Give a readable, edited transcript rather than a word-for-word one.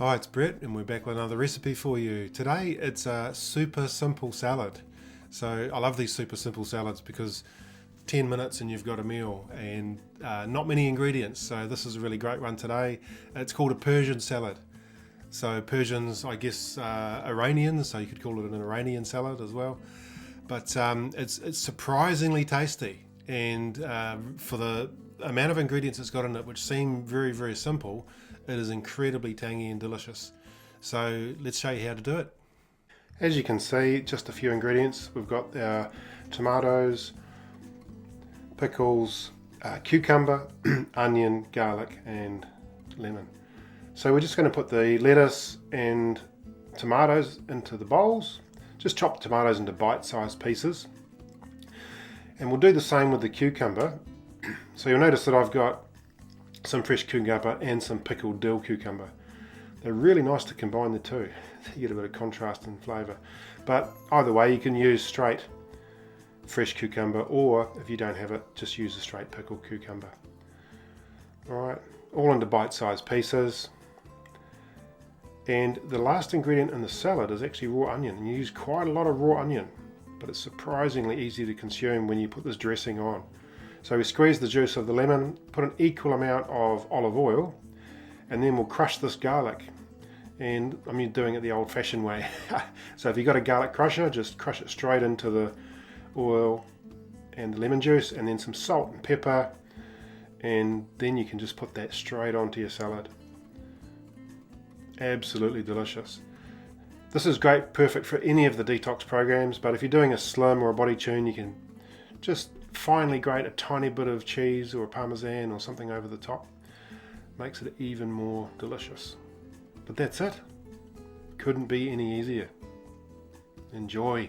Hi, it's Brett and we're back with another recipe for you. Today it's a super simple salad. So I love these super simple salads because 10 minutes and you've got a meal and not many ingredients. So this is a really great one today. It's called a Persian salad. So Persians, I guess, Iranians, so you could call it an Iranian salad as well. But it's surprisingly tasty, and for the amount of ingredients it's got in it, which seem very, very simple, it is incredibly tangy and delicious. So let's show you how to do it. As you can see, just a few ingredients. We've got our tomatoes, pickles, cucumber, onion, garlic and lemon. So we're just going to put the lettuce and tomatoes into the bowls. Just chop the tomatoes into bite-sized pieces. And we'll do the same with the cucumber. So you'll notice that I've got some fresh cucumber and some pickled dill cucumber. They're really nice to combine the two. You get a bit of contrast and flavour. But either way, you can use straight fresh cucumber, or if you don't have it, just use a straight pickled cucumber. Alright, all into bite-sized pieces. And the last ingredient in the salad is actually raw onion, and you use quite a lot of raw onion, but it's surprisingly easy to consume when you put this dressing on. So we squeeze the juice of the lemon, put an equal amount of olive oil, and then we'll crush this garlic. And I'm doing it the old-fashioned way. So if you've got a garlic crusher, just crush it straight into the oil and the lemon juice, and then some salt and pepper, and then you can just put that straight onto your salad. Absolutely delicious. This is great, perfect for any of the detox programs, but if you're doing a slim or a body tune, you can just finely grate a tiny bit of cheese or parmesan or something over the top. Makes it even more delicious. But that's it. Couldn't be any easier. Enjoy.